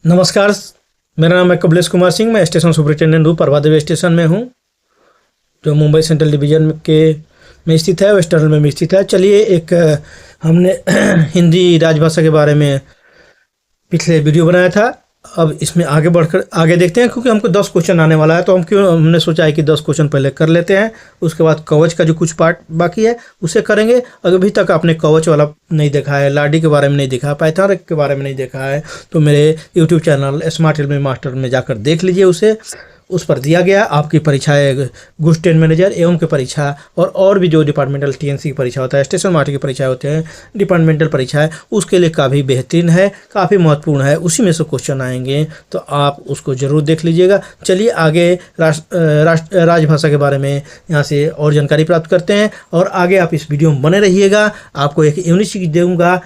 नमस्कार। मेरा नाम है कमलेश कुमार सिंह। मैं स्टेशन सुपरिटेंडेंट हूँ। प्रभादेवी स्टेशन में हूँ जो मुंबई सेंट्रल डिवीज़न में स्थित है, वेस्ट टनल में स्थित है। चलिए एक हमने हिंदी राजभाषा के बारे में पिछले वीडियो बनाया था। अब इसमें आगे बढ़कर आगे देखते हैं, क्योंकि हमको 10 क्वेश्चन आने वाला है, तो हमने सोचा है कि 10 क्वेश्चन पहले कर लेते हैं। उसके बाद कवच का जो कुछ पार्ट बाकी है उसे करेंगे। अभी तक आपने कवच वाला नहीं देखा है, लाडी के बारे में नहीं देखा, पाइथन के बारे में नहीं देखा है, तो मेरे यूट्यूब चैनल स्मार्ट एलमी मास्टर में जाकर देख लीजिए उसे। उस पर दिया गया आपकी परीक्षाएं गुड्स ट्रेन मैनेजर एवं की परीक्षा और भी जो डिपार्टमेंटल टीएनसी की परीक्षा होता है, स्टेशन मास्टर की परीक्षा होते हैं, डिपार्टमेंटल परीक्षा है, उसके लिए काफ़ी बेहतरीन है, काफ़ी महत्वपूर्ण है। उसी में से क्वेश्चन आएंगे, तो आप उसको ज़रूर देख लीजिएगा। चलिए आगे राजभाषा के बारे में यहाँ से और जानकारी प्राप्त करते हैं, और आगे आप इस वीडियो में बने रहिएगा। आपको एक यूनिट सीख दूँगा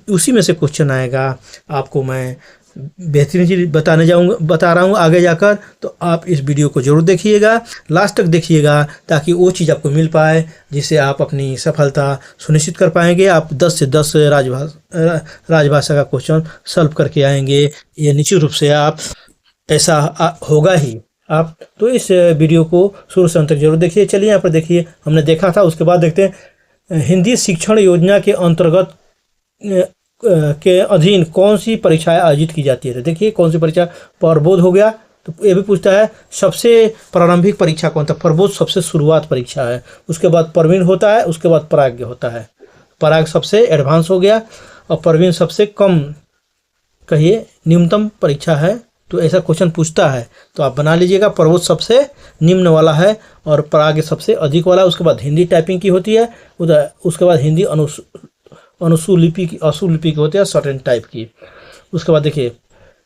उसी में से क्वेश्चन आएगा। आपको मैं बेहतरीन चीज़ बता रहा हूँ आगे जाकर, तो आप इस वीडियो को जरूर देखिएगा, लास्ट तक देखिएगा, ताकि वो चीज़ आपको मिल पाए जिससे आप अपनी सफलता सुनिश्चित कर पाएंगे। आप 10 से 10 राजभाषा का क्वेश्चन सॉल्व करके आएंगे, ये निश्चित रूप से आप ऐसा होगा ही। आप तो इस वीडियो को शुरू से अंत तक जरूर देखिए। चलिए यहाँ पर देखिए, हमने देखा था, उसके बाद देखते हैं हिंदी शिक्षण योजना के अंतर्गत के अधीन कौन सी परीक्षाएं आयोजित की जाती है। तो देखिए कौन सी परीक्षा, प्रबोध हो गया, तो ये भी पूछता है सबसे प्रारंभिक परीक्षा कौन था। प्रबोध सबसे शुरुआत परीक्षा है, उसके बाद प्रवीण होता है, उसके बाद प्राज्ञ होता है। प्राज्ञ सबसे एडवांस हो गया, और प्रवीण सबसे कम, कहिए न्यूनतम परीक्षा है। तो ऐसा क्वेश्चन पूछता है तो आप बना लीजिएगा। प्रबोध सबसे निम्न वाला है और प्राज्ञ सबसे अधिक वाला है। उसके बाद हिंदी टाइपिंग की होती है, उसके बाद हिंदी असूलिपि की होती है, सर्टेन टाइप की। उसके बाद देखिए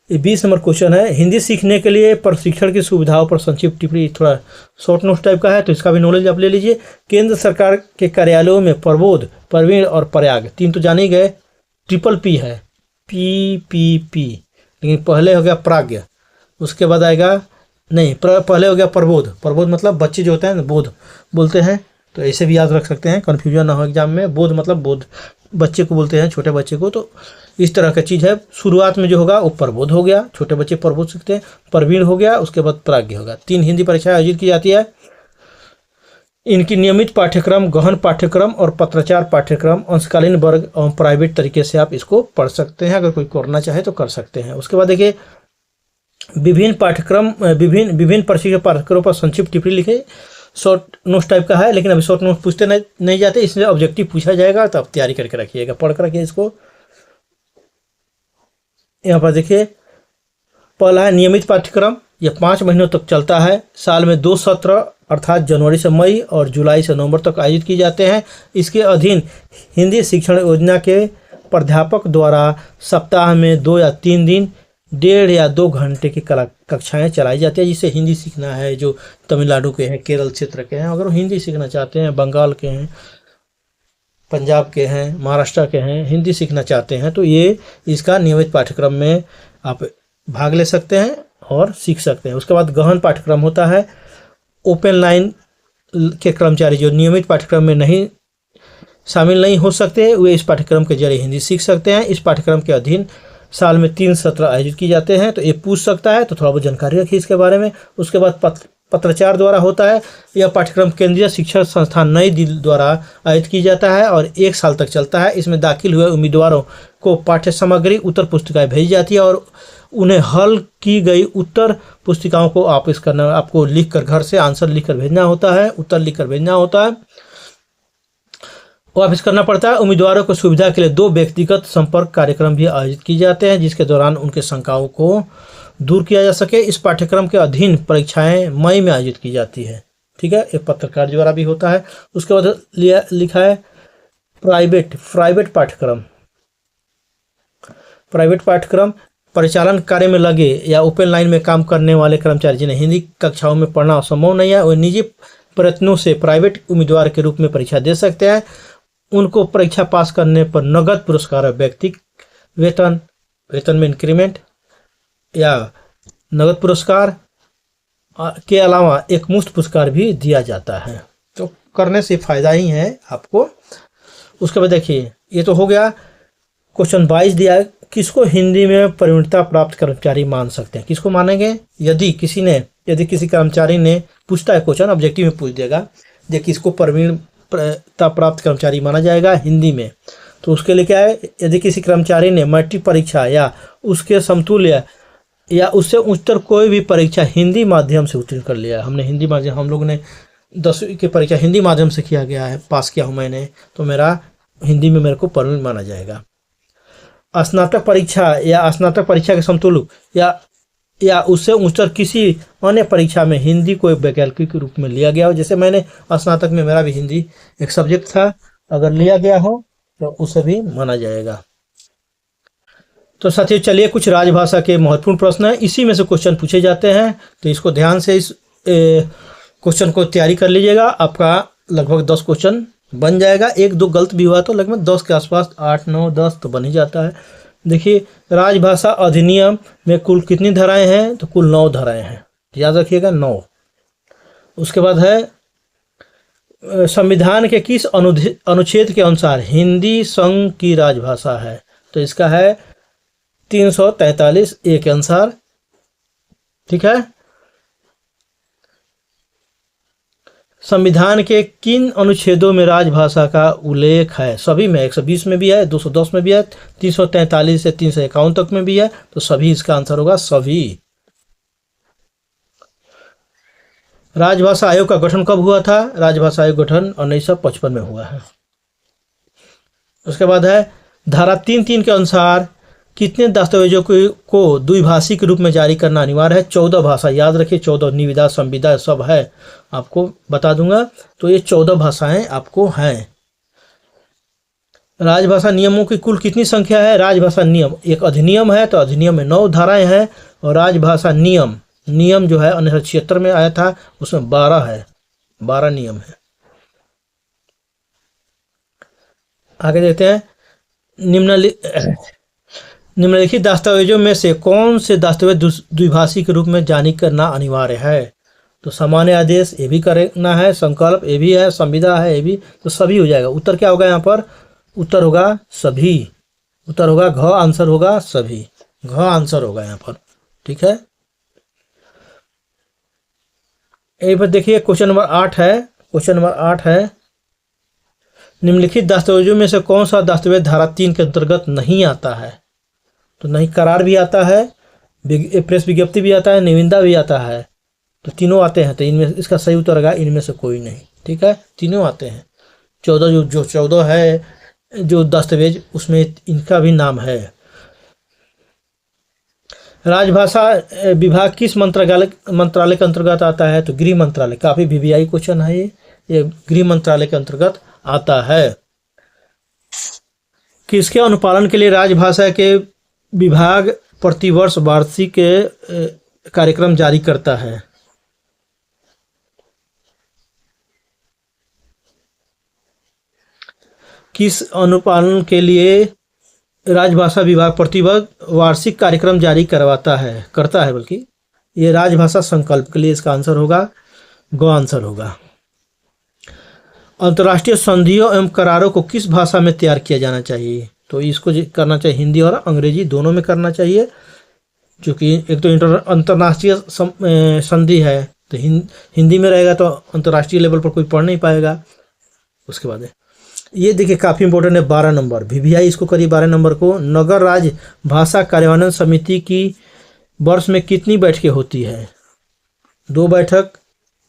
ये 20 नंबर क्वेश्चन है, हिंदी सीखने के लिए प्रशिक्षण की सुविधाओं पर संक्षिप्त टिप्पणी। थोड़ा शॉर्ट नोट्स टाइप का है, तो इसका भी नॉलेज आप ले लीजिए। केंद्र सरकार के कार्यालयों में प्रबोध, प्रवीण और प्रयाग, तीन तो जाने ही गए। ट्रिपल है, PPP, लेकिन पहले हो गया प्राज्ञ, उसके बाद आएगा नहीं, पहले हो गया प्रबोध मतलब बच्चे जो होते हैं बोध बोलते हैं, तो ऐसे भी याद रख सकते हैं, कन्फ्यूजन ना हो एग्जाम में। बोध मतलब बोध बच्चे को बोलते हैं, छोटे बच्चे को, तो इस तरह का चीज़ है। शुरुआत में जो होगा वो प्रबोध हो गया, छोटे बच्चे प्रबोध सीखते हैं। प्रवीण हो गया, उसके बाद प्राज्ञ होगा। 3 हिंदी परीक्षाएं आयोजित की जाती है। इनकी नियमित पाठ्यक्रम, गहन पाठ्यक्रम और पत्राचार पाठ्यक्रम, अंशकालीन वर्ग और प्राइवेट तरीके से आप इसको पढ़ सकते हैं। अगर कोई करना चाहे तो कर सकते हैं। उसके बाद देखिए विभिन्न प्रशिक्षण पाठ्यक्रमों पर संक्षिप्त टिप्पणी लिखे। शॉर्ट नोट्स टाइप का है, लेकिन अभी शॉर्ट नोट्स पूछते नहीं जाते, इसमें ऑब्जेक्टिव पूछा जाएगा, तो आप तैयारी करके रखिएगा, पढ़ कर रखिए इसको। यहाँ पर देखिए पहला है नियमित पाठ्यक्रम, यह 5 महीनों तक चलता है। साल में 2 सत्र अर्थात जनवरी से मई और जुलाई से नवंबर तक आयोजित किए जाते हैं। इसके अधीन हिंदी शिक्षण योजना के प्राध्यापक द्वारा सप्ताह में 2 या 3 दिन 1.5 या 2 घंटे की कक्षाएं चलाई जाती है। जिससे हिंदी सीखना है, जो तमिलनाडु के हैं, केरल क्षेत्र के हैं, अगर वो हिंदी सीखना चाहते हैं, बंगाल के हैं, पंजाब के हैं, महाराष्ट्र के हैं, हिंदी सीखना चाहते हैं, तो ये इसका नियमित पाठ्यक्रम में आप भाग ले सकते हैं और सीख सकते हैं। उसके बाद गहन पाठ्यक्रम होता है। ओपन लाइन के कर्मचारी जो नियमित पाठ्यक्रम में नहीं शामिल नहीं हो सकते, वे इस पाठ्यक्रम के जरिए हिंदी सीख सकते हैं। इस पाठ्यक्रम के अधीन साल में 3 सत्र आयोजित किए जाते हैं, तो ये पूछ सकता है, तो थोड़ा बहुत जानकारी रखिए इसके बारे में। उसके बाद पत्राचार द्वारा होता है। यह पाठ्यक्रम केंद्रीय शिक्षा संस्थान नई दिल्ली द्वारा आयोजित किया जाता है और 1 साल तक चलता है। इसमें दाखिल हुए उम्मीदवारों को पाठ्य सामग्री, उत्तर पुस्तिकाएं भेजी जाती है, और उन्हें हल की गई उत्तर पुस्तिकाओं को आपको लिख कर, घर से आंसर लिख कर भेजना होता है, उत्तर लिख कर भेजना होता है, वापस करना पड़ता है। उम्मीदवारों को सुविधा के लिए 2 व्यक्तिगत संपर्क कार्यक्रम भी आयोजित किए जाते हैं, जिसके दौरान उनके शंकाओं को दूर किया जा सके। इस पाठ्यक्रम के अधीन परीक्षाएं मई में आयोजित की जाती है। ठीक है, एक पत्रकार द्वारा भी होता है। उसके बाद लिखा है प्राइवेट पाठ्यक्रम। प्राइवेट पाठ्यक्रम परिचालन कार्य में लगे या ओपन लाइन में काम करने वाले कर्मचारी जिन्हें हिंदी कक्षाओं में पढ़ना संभव नहीं है, वे निजी प्रयत्नों से प्राइवेट उम्मीदवार के रूप में परीक्षा दे सकते हैं। उनको परीक्षा पास करने पर नगद पुरस्कार, व्यक्तिगत वेतन में इंक्रीमेंट या नगद पुरस्कार के अलावा एक मुफ्त पुरस्कार भी दिया जाता है। तो करने से फ़ायदा ही है आपको। उसके बाद देखिए ये तो हो गया क्वेश्चन 22 दिया है किसको हिंदी में प्रवीणता प्राप्त कर्मचारी मान सकते हैं? किसको मानेंगे? यदि किसी कर्मचारी ने पूछता है क्वेश्चन, ऑब्जेक्टिव में पूछ देगा कि किसको प्रवीणता प्राप्त कर्मचारी माना जाएगा हिंदी में, तो उसके लिए क्या है, यदि किसी कर्मचारी ने मैट्रिक परीक्षा या उसके समतुल्य या उससे उच्चतर कोई भी परीक्षा हिंदी माध्यम से उत्तीर्ण कर लिया। हमने हिंदी माध्यम, हम लोग ने 10वीं की परीक्षा हिंदी माध्यम से किया गया है, पास किया हूँ मैंने, तो मेरा हिंदी में मेरे को प्रवीण माना जाएगा। स्नातक परीक्षा के समतुल्य या उससे उच्चतर किसी अन्य परीक्षा में हिंदी को एक वैकल्पिक रूप में लिया गया हो, जैसे मैंने स्नातक में मेरा भी हिंदी एक सब्जेक्ट था, अगर लिया गया हो तो उसे भी माना जाएगा। तो साथियों चलिए कुछ राजभाषा के महत्वपूर्ण प्रश्न हैं, इसी में से क्वेश्चन पूछे जाते हैं, तो इसको ध्यान से इस क्वेश्चन को तैयारी कर लीजिएगा। आपका लगभग 10 क्वेश्चन बन जाएगा, 1-2 गलत भी हुआ तो लगभग 10 के आसपास, 8, 9, 10 तो बन ही जाता है। देखिए राजभाषा अधिनियम में कुल कितनी धाराएं हैं? तो कुल 9 धाराएं हैं, याद रखिएगा 9। उसके बाद है संविधान के किस अनुच्छेद के अनुसार हिंदी संघ की राजभाषा है? तो इसका है 343A के अनुसार, ठीक है। संविधान के किन अनुच्छेदों में राजभाषा का उल्लेख है? सभी में, 120 में भी है, 210 में भी है, 343 से 351 तक में भी है, तो सभी इसका आंसर होगा सभी। राजभाषा आयोग का गठन कब हुआ था? राजभाषा आयोग गठन 1955 में हुआ है। उसके बाद है धारा 3(3) के अनुसार कितने दस्तावेजों को द्विभाषी के रूप में जारी करना अनिवार्य है? 14 भाषा, याद रखिए 14, निविदा संविदा सब है, आपको बता दूंगा। तो ये 14 भाषाएं आपको हैं। राजभाषा नियमों की कुल कितनी संख्या है? राजभाषा नियम एक अधिनियम है, तो अधिनियम में 9 धाराएं हैं, और राजभाषा नियम जो है 1976 में आया था, उसमें 12 है, 12 नियम है। आगे देखते हैं, निम्नलिखित दस्तावेजों में से कौन से दस्तावेज द्विभाषी के रूप में जारी करना अनिवार्य है? तो सामान्य आदेश ये भी करना है, संकल्प ये भी है, संविदा है ये भी, तो सभी हो जाएगा। उत्तर क्या होगा यहाँ पर? उत्तर होगा सभी, उत्तर होगा घ, आंसर होगा सभी, घ आंसर होगा यहाँ पर, ठीक है। यही पर देखिए क्वेश्चन नंबर 8 है, क्वेश्चन नंबर 8 है, निम्नलिखित दस्तावेजों में से कौन सा दस्तावेज धारा 3 के अंतर्गत नहीं आता है? तो नहीं, करार भी आता है, प्रेस विज्ञप्ति भी आता है, निविदा भी आता है, तो तीनों आते हैं, तो इनमें इसका सही उत्तर होगा इनमें से कोई नहीं, ठीक है, तीनों आते हैं। 14 जो 14 है जो दस्तावेज, उसमें इनका भी नाम है। राजभाषा विभाग किस मंत्रालय के अंतर्गत आता है? तो गृह मंत्रालय, काफी VVI क्वेश्चन है ये गृह मंत्रालय के अंतर्गत आता है। किसके अनुपालन के लिए राजभाषा के विभाग प्रतिवर्ष वार्षिक कार्यक्रम जारी करता है? किस अनुपालन के लिए राजभाषा विभाग प्रतिवर्ष वार्षिक कार्यक्रम जारी करता है, बल्कि ये राजभाषा संकल्प के लिए इसका आंसर होगा ग आंसर होगा। अंतर्राष्ट्रीय संधियों एवं करारों को किस भाषा में तैयार किया जाना चाहिए? तो इसको करना चाहिए हिंदी और अंग्रेजी दोनों में करना चाहिए, क्योंकि एक तो अंतर्राष्ट्रीय संधि है, तो हिंदी में रहेगा तो अंतर्राष्ट्रीय लेवल पर कोई पढ़ नहीं पाएगा। उसके बाद ये देखिए काफ़ी इंपॉर्टेंट है, 12 नंबर VVI इसको करिए 12 नंबर को। नगर राज्य भाषा कार्यान्वयन समिति की वर्ष में कितनी बैठकें होती है? 2 बैठक,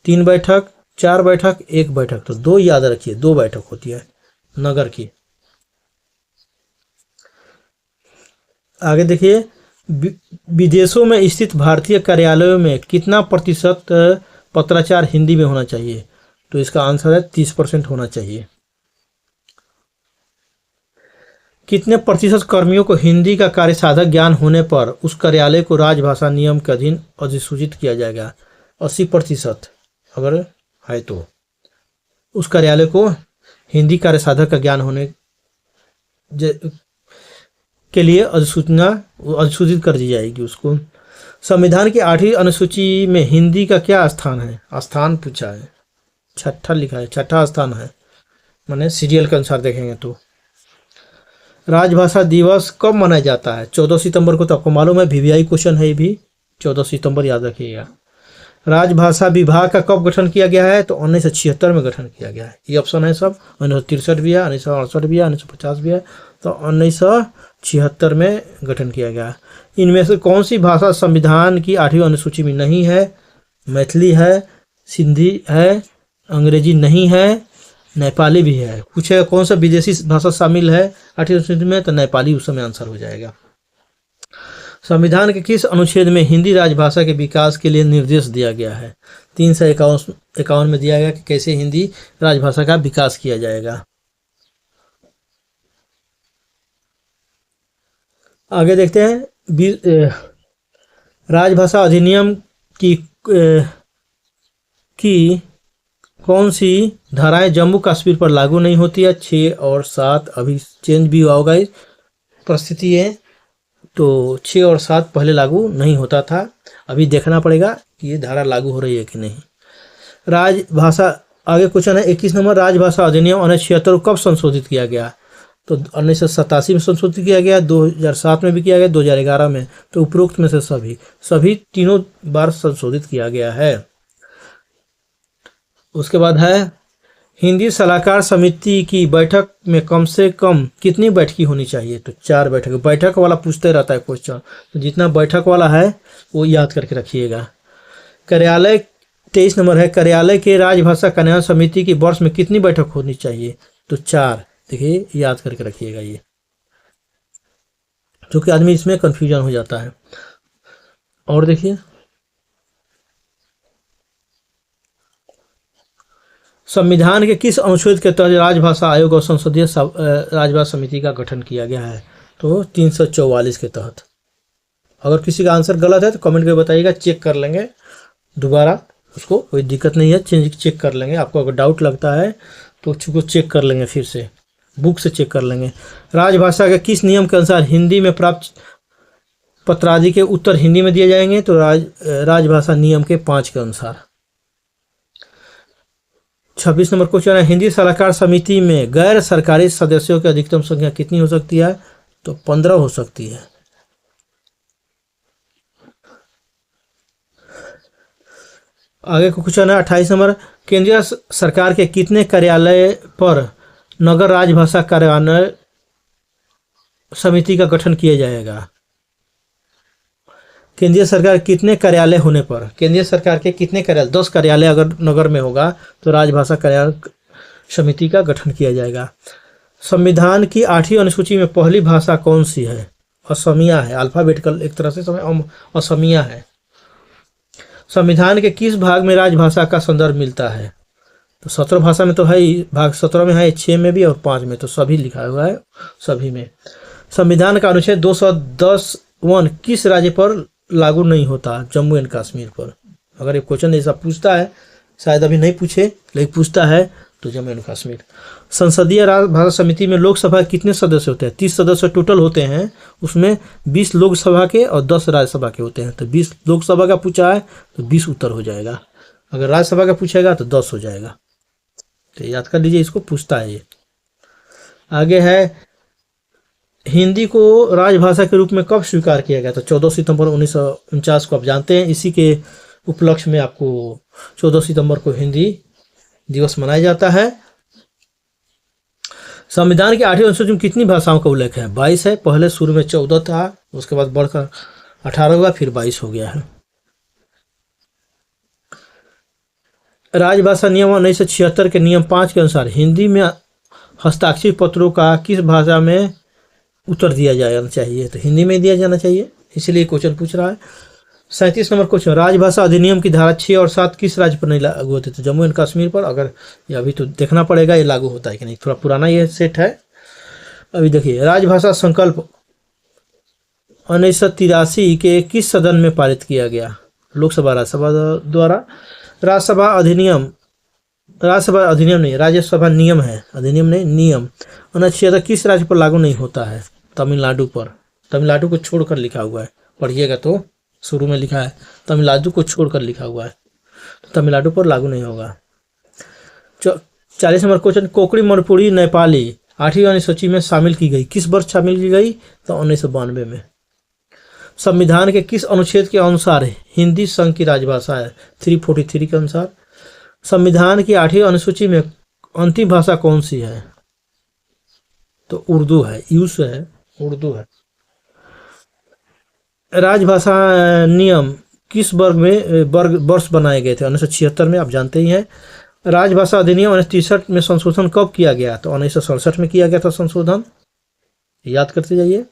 3 बैठक, 4 बैठक, 1 बैठक, तो 2 याद रखिए, 2 बैठक होती है नगर की। आगे देखिए, विदेशों में स्थित भारतीय कार्यालयों में कितना प्रतिशत पत्राचार हिंदी में होना चाहिए? तो इसका आंसर है 30% होना चाहिए। कितने प्रतिशत कर्मियों को हिंदी का कार्यसाधक ज्ञान होने पर उस कार्यालय को राजभाषा नियम के अधीन अधिसूचित किया जाएगा? 80% अगर है तो उस कार्यालय को हिंदी कार्यसाधक का ज्ञान होने के लिए अधिसूचित कर दी जाएगी उसको। संविधान की 8वीं अनुसूची में हिंदी का क्या स्थान है? स्थान पूछा है, 6ठा लिखा है, 6ठा स्थान है, माने सीरियल के अनुसार देखेंगे तो। राजभाषा दिवस कब मनाया जाता है? 14 सितंबर को, तो आपको मालूम है, वीवीआई क्वेश्चन है ये भी, 14 सितंबर याद रखिएगा। राजभाषा विभाग का कब गठन किया गया है? तो 1976 में गठन किया गया है। ये ऑप्शन है सब, 1963 भी है, 1968 भी है, 1950 भी है, तो 1976 में गठन किया गया है। इनमें से कौन सी भाषा संविधान की 8वीं अनुसूची में नहीं है? मैथिली है, सिंधी है, अंग्रेजी नहीं है, नेपाली भी है। पूछेगा कौन सा विदेशी भाषा शामिल है 8वीं अनुसूची में, तो नेपाली उस समय आंसर हो जाएगा। संविधान के किस अनुच्छेद में हिंदी राजभाषा के विकास के लिए निर्देश दिया गया है? 351 में दिया गया कि कैसे हिंदी राजभाषा का विकास किया जाएगा। आगे देखते हैं, राजभाषा अधिनियम की कौन सी धाराएं जम्मू कश्मीर पर लागू नहीं होती है? 6 और 7 अभी चेंज भी हुआ होगा इस परिस्थिति है, तो 6 और 7 पहले लागू नहीं होता था, अभी देखना पड़ेगा कि ये धारा लागू हो रही है कि नहीं। राजभाषा, आगे क्वेश्चन है 21 नंबर, राजभाषा अधिनियम 1976 कब संशोधित किया गया? तो 1987 में संशोधित किया गया, 2007 में भी किया गया, 2011 में, तो उपरोक्त में से सभी तीनों बार संशोधित किया गया है। उसके बाद है, हिंदी सलाहकार समिति की बैठक में कम से कम कितनी बैठकी होनी चाहिए? तो 4 बैठक। बैठक वाला पूछते रहता है क्वेश्चन, तो जितना बैठक वाला है वो याद करके रखिएगा। कार्यालय, 23 नंबर है, कार्यालय के राजभाषा कल्याण समिति की वर्ष में कितनी बैठक होनी चाहिए? तो 4। देखिए याद करके रखिएगा ये, क्योंकि आदमी इसमें कंफ्यूजन हो जाता है। और देखिए, संविधान के किस अनुच्छेद के तहत राजभाषा आयोग और संसदीय राजभाषा समिति का गठन किया गया है? तो 344 के तहत। अगर किसी का आंसर गलत है तो कमेंट करके बताइएगा, चेक कर लेंगे दोबारा, उसको कोई दिक्कत नहीं है, चेक कर लेंगे। आपको अगर डाउट लगता है तो उसको चेक कर लेंगे, फिर से बुक से चेक कर लेंगे। राजभाषा के किस नियम के अनुसार हिंदी में प्राप्त पत्रादि के उत्तर हिंदी में दिए जाएंगे? तो राजभाषा नियम के 5 के अनुसार। 26 नंबर क्वेश्चन है, हिंदी सलाहकार समिति में गैर सरकारी सदस्यों की अधिकतम संख्या कितनी हो सकती है? तो 15 हो सकती है। आगे का क्वेश्चन है 28 नंबर, केंद्रीय सरकार के कितने कार्यालय पर नगर राजभाषा कार्यान्वयन समिति का गठन किया जाएगा? केंद्रीय सरकार कितने कार्यालय होने पर, केंद्रीय सरकार के कितने कार्यालय, 10 कार्यालय अगर नगर में होगा तो राजभाषा कार्यान्वयन समिति का गठन किया जाएगा। संविधान की 8वीं अनुसूची में पहली भाषा कौन सी है? असमिया है, अल्फाबेटिकल एक तरह से असमिया है। संविधान के किस भाग में राजभाषा का संदर्भ मिलता है? तो 17 भाषा में तो है ही, भाग 17 में है, 6 में भी और 5 में, तो सभी लिखा हुआ है सभी में। संविधान का अनुच्छेद 210(1) किस राज्य पर लागू नहीं होता? जम्मू एंड कश्मीर पर। अगर ये क्वेश्चन ऐसा पूछता है, शायद अभी नहीं पूछे लेकिन पूछता है, तो जम्मू एंड कश्मीर। संसदीय राजभाषा समिति में लोकसभा कितने सदस्य होते हैं? 30 सदस्य टोटल होते हैं, उसमें 20 लोकसभा के और 10 राज्यसभा के होते हैं। तो 20 लोकसभा का पूछा है तो 20 उत्तर हो जाएगा, अगर राज्यसभा का पूछेगा तो 10 हो जाएगा। तो याद कर लीजिए, इसको पूछता है ये। आगे है, हिंदी को राजभाषा के रूप में कब स्वीकार किया गया? तो 14 सितंबर 1949 को आप जानते हैं। इसी के उपलक्ष्य में आपको 14 सितंबर को हिंदी दिवस मनाया जाता है। संविधान की 8वीं अनुसूची में कितनी भाषाओं का उल्लेख है? 22 है। पहले शुरू में 14 था, उसके बाद बढ़कर 18 हुआ, फिर 22 हो गया है। राजभाषा नियम 1976 के नियम 5 के अनुसार हिंदी में हस्ताक्षर पत्रों का किस भाषा में उत्तर दिया जाना चाहिए? तो हिंदी में दिया जाना चाहिए, इसलिए क्वेश्चन पूछ रहा है। 37 नंबर क्वेश्चन, राजभाषा अधिनियम की धारा 6 और 7 किस राज्य पर नहीं लागू होते? तो जम्मू एंड कश्मीर पर। अगर ये अभी तो देखना पड़ेगा ये लागू होता है कि नहीं, थोड़ा पुराना ये सेट है। अभी देखिए, राजभाषा संकल्प 1983 के किस सदन में पारित किया गया? लोकसभा राज्यसभा द्वारा। राज्यसभा अधिनियम नहीं, राज्यसभा नियम है, अधिनियम नहीं नियम। 1976 किस राज्य पर लागू नहीं होता है? तमिलनाडु पर। तमिलनाडु को छोड़कर लिखा हुआ है, पढ़िएगा तो शुरू में लिखा है तमिलनाडु को छोड़कर लिखा हुआ है, तो तमिलनाडु पर लागू नहीं होगा। 40 नंबर क्वेश्चन, कोंकणी, मणिपुरी, नेपाली 8वीं अनुसूची में शामिल की गई? किस वर्ष शामिल की गई? तो 1992 में। संविधान के किस अनुच्छेद के अनुसार हिंदी संघ की राजभाषा है? 343 के अनुसार। संविधान की 8वीं अनुसूची में अंतिम भाषा कौन सी है? तो उर्दू है, यूज है, उर्दू है। राजभाषा नियम किस वर्ष बनाए गए थे? 1976 में, आप जानते ही हैं। राजभाषा अधिनियम 1963 में संशोधन कब किया गया? तो 1967 में किया गया था संशोधन, याद करते जाइए।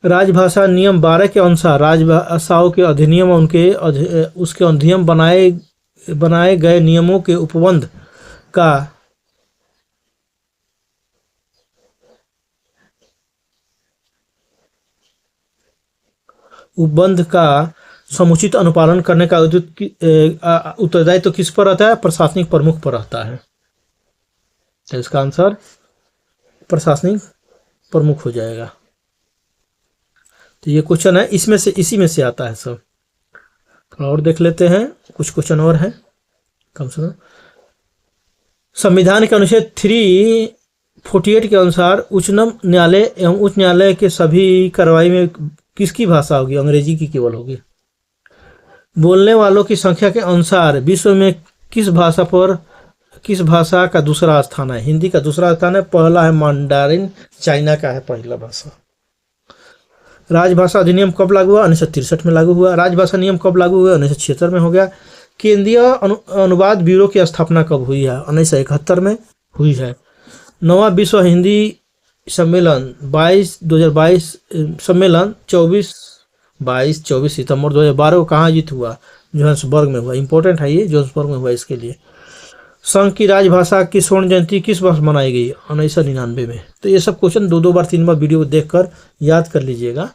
राजभाषा नियम 12 के अनुसार राजभाषाओं के अधिनियम उसके अधिनियम बनाए गए नियमों के उपबंध का समुचित अनुपालन करने का उत्तरदायित्व तो किस पर रहता है? प्रशासनिक प्रमुख पर रहता है। तो इसका आंसर प्रशासनिक प्रमुख हो जाएगा। तो ये क्वेश्चन है, इसी में से आता है सब। थोड़ा और देख लेते हैं, कुछ क्वेश्चन और हैं कम से कम। संविधान के अनुच्छेद 348 के अनुसार उच्चतम न्यायालय एवं उच्च न्यायालय के सभी कार्रवाई में किसकी भाषा होगी? अंग्रेजी की केवल होगी। बोलने वालों की संख्या के अनुसार विश्व में किस भाषा का दूसरा स्थान है? हिंदी का दूसरा स्थान है, पहला है मंडारिन, चाइना का है पहला भाषा। राजभाषा अधिनियम कब लागू हुआ? 1963 में लागू हुआ। राजभाषा नियम कब लागू हुआ? 1976 में हो गया। केंद्रीय अनुवाद ब्यूरो की स्थापना कब हुई है? 1971 में हुई है। 9वां विश्व हिंदी सम्मेलन 2022 सम्मेलन 24 सितंबर 2012 को कहाँ आयोजित हुआ? जोहान्सबर्ग में हुआ। इंपॉर्टेंट है ये, जोहान्सबर्ग में हुआ। इसके लिए संघ की राजभाषा की स्वर्ण जयंती किस वर्ष मनाई गई? 1999 में। तो ये सब क्वेश्चन 2 बार 3 बार वीडियो देखकर याद कर लीजिएगा।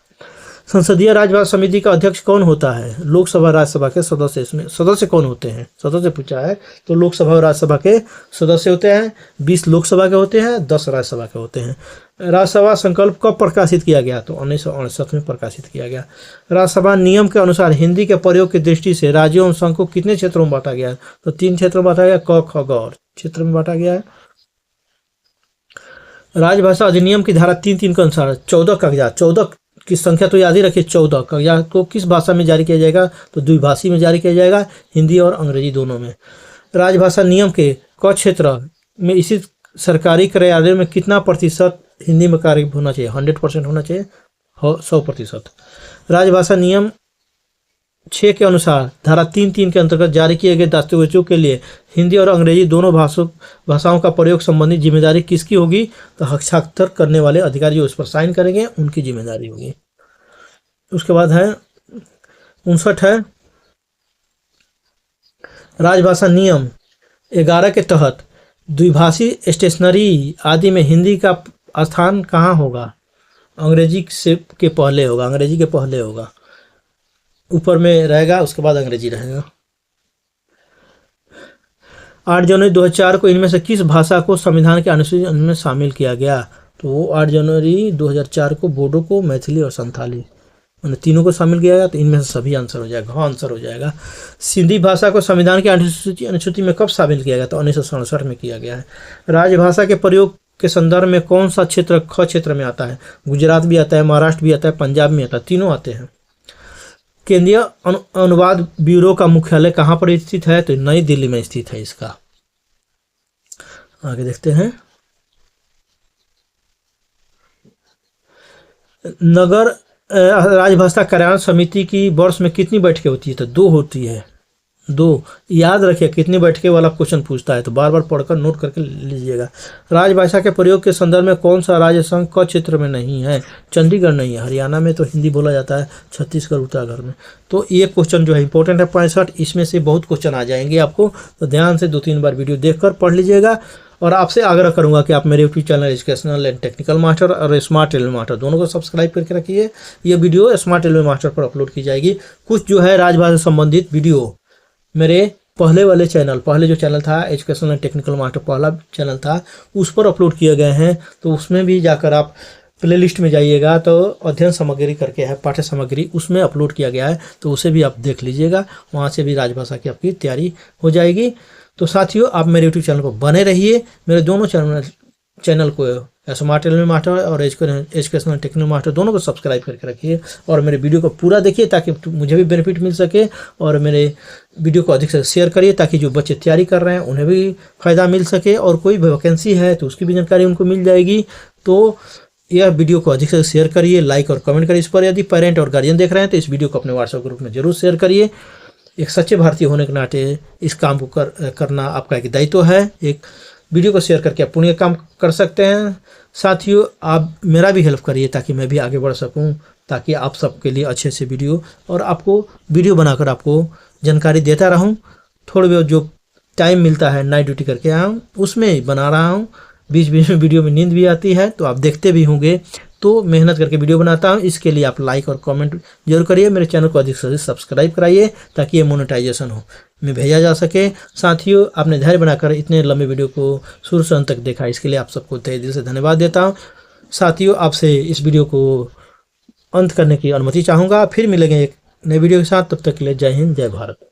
संसदीय राजभाषा समिति का अध्यक्ष कौन होता है? लोकसभा राज्यसभा के सदस्य। इसमें सदस्य कौन होते हैं? सदस्य पूछा है तो लोकसभा और राज्यसभा के सदस्य होते हैं। 20 लोकसभा के होते हैं, 10 राज्यसभा के होते हैं। राज्यसभा संकल्प कब प्रकाशित किया गया? तो 1968 में प्रकाशित किया गया। राज्यसभा नियम के अनुसार हिंदी के प्रयोग की दृष्टि से राज्यों एवं संघ को कितने क्षेत्रों में बांटा गया? तो 3 क्षेत्रों में बांटा गया, क, ख, ग और क्षेत्र में बांटा गया है। राजभाषा अधिनियम की धारा 3(3) के अनुसार 14 कागजात, 14 की संख्या तो याद ही रखिए, 14 कागजात को किस भाषा में जारी किया जाएगा? तो द्विभाषी में जारी किया जाएगा, हिंदी और अंग्रेजी दोनों में। राजभाषा नियम के क क्षेत्र में स्थित सरकारी कार्यालय में कितना प्रतिशत हिंदी में कार्य होना चाहिए? 100% होना चाहिए, 100%। राजभाषा नियम 6 के अनुसार धारा 3(3) के अंतर्गत जारी किए गए दस्तावेजों के लिए हिंदी और अंग्रेजी दोनों भाषाओं का प्रयोग संबंधी जिम्मेदारी किसकी होगी? तो हस्ताक्षर करने वाले अधिकारी जो उस पर साइन करेंगे उनकी जिम्मेदारी होगी। उसके बाद है 59 है राजभाषा नियम 11 के तहत द्विभाषी स्टेशनरी आदि में हिंदी का स्थान कहाँ होगा? अंग्रेजी के पहले होगा, अंग्रेजी के पहले होगा, ऊपर में रहेगा, उसके बाद अंग्रेजी रहेगा। 8 जनवरी 2004 को इनमें से किस भाषा को संविधान के अनुसूची में शामिल किया गया? तो वो 8 जनवरी 2004 को बोडो को, मैथिली और संथाली, मैंने तीनों को शामिल किया गया। तो इनमें से सभी आंसर हो जाएगा, हाँ आंसर हो जाएगा। सिंधी भाषा को संविधान की अनुसूची में कब शामिल किया गया? तो 1967 में किया गया है। राजभाषा के प्रयोग के संदर्भ में कौन सा क्षेत्र ख क्षेत्र में आता है? गुजरात भी आता है, महाराष्ट्र भी आता है, पंजाब में आता है, तीनों आते हैं। केंद्रीय अनुवाद ब्यूरो का मुख्यालय कहाँ पर स्थित है? तो नई दिल्ली में स्थित है। इसका आगे देखते हैं। नगर राजभाषा कार्यान्वयन समिति की वर्ष में कितनी बैठकें होती है? तो 2 होती है, 2। याद रखिए कितनी बैठकें वाला क्वेश्चन पूछता है, तो बार बार पढ़कर नोट करके लीजिएगा। राजभाषा के प्रयोग के संदर्भ में कौन सा राज्य संघ क क्षेत्र में नहीं है? चंडीगढ़ नहीं है, हरियाणा में तो हिंदी बोला जाता है, छत्तीसगढ़ उत्तराखंड में। तो ये क्वेश्चन जो है इंपॉर्टेंट है 65, इसमें से बहुत क्वेश्चन आ जाएंगे आपको, तो ध्यान से 2-3 बार वीडियो देखकर पढ़ लीजिएगा। और आपसे आग्रह करूंगा कि आप मेरे YouTube channel educational and technical master और स्मार्ट रेलवे मास्टर दोनों को सब्सक्राइब करके रखिए। ये वीडियो स्मार्ट रेलवे मास्टर पर अपलोड की जाएगी। कुछ जो है राजभाषा संबंधित वीडियो मेरे पहले वाले चैनल, पहले जो चैनल था एजुकेशनल एंड टेक्निकल मास्टर, पहला चैनल था, उस पर अपलोड किए गए हैं। तो उसमें भी जाकर आप प्लेलिस्ट में जाइएगा तो अध्ययन सामग्री करके है, पाठ्य सामग्री, उसमें अपलोड किया गया है, तो उसे भी आप देख लीजिएगा। वहाँ से भी राजभाषा की आपकी तैयारी हो जाएगी। तो साथियों आप मेरे यूट्यूब चैनल पर बने रहिए। मेरे दोनों चैनल को स्मार्ट एलएम मास्टर और एजुकेशनल टेक्निकल मास्टर दोनों को सब्सक्राइब करके रखिए और मेरे वीडियो को पूरा देखिए ताकि मुझे भी बेनिफिट मिल सके, और मेरे वीडियो को अधिक से शेयर करिए ताकि जो बच्चे तैयारी कर रहे हैं उन्हें भी फ़ायदा मिल सके, और कोई भी वैकेंसी है तो उसकी भी जानकारी उनको मिल जाएगी। तो यह वीडियो को अधिक से शेयर करिए, लाइक और कमेंट करिए इस पर। यदि पेरेंट और गार्जियन देख रहे हैं तो इस वीडियो को अपने व्हाट्सएप ग्रुप में जरूर शेयर करिए। एक सच्चे भारतीय होने के नाते इस काम को करना आपका एक दायित्व है। एक वीडियो को शेयर करके आप पुण्य काम कर सकते हैं। साथियों आप मेरा भी हेल्प करिए ताकि मैं भी आगे बढ़ सकूं, ताकि आप सबके लिए अच्छे से वीडियो और आपको वीडियो बनाकर आपको जानकारी देता रहूं। थोड़े बहुत जो टाइम मिलता है नाइट ड्यूटी करके आया हूँ उसमें बना रहा हूँ। बीच बीच में वीडियो में नींद भी आती है तो आप देखते भी होंगे। तो मेहनत करके वीडियो बनाता हूँ, इसके लिए आप लाइक और कमेंट जरूर करिए। मेरे चैनल को अधिक से अधिक सब्सक्राइब कराइए ताकि ये मोनेटाइजेशन हो में भेजा जा सके। साथियों आपने धैर्य बनाकर इतने लंबे वीडियो को शुरू से अंत तक देखा, इसके लिए आप सबको तहे दिल से धन्यवाद देता हूँ। साथियों आपसे इस वीडियो को अंत करने की अनुमति चाहूँगा। फिर मिलेंगे एक नए वीडियो के साथ, तब तक के लिए जय हिंद जय भारत।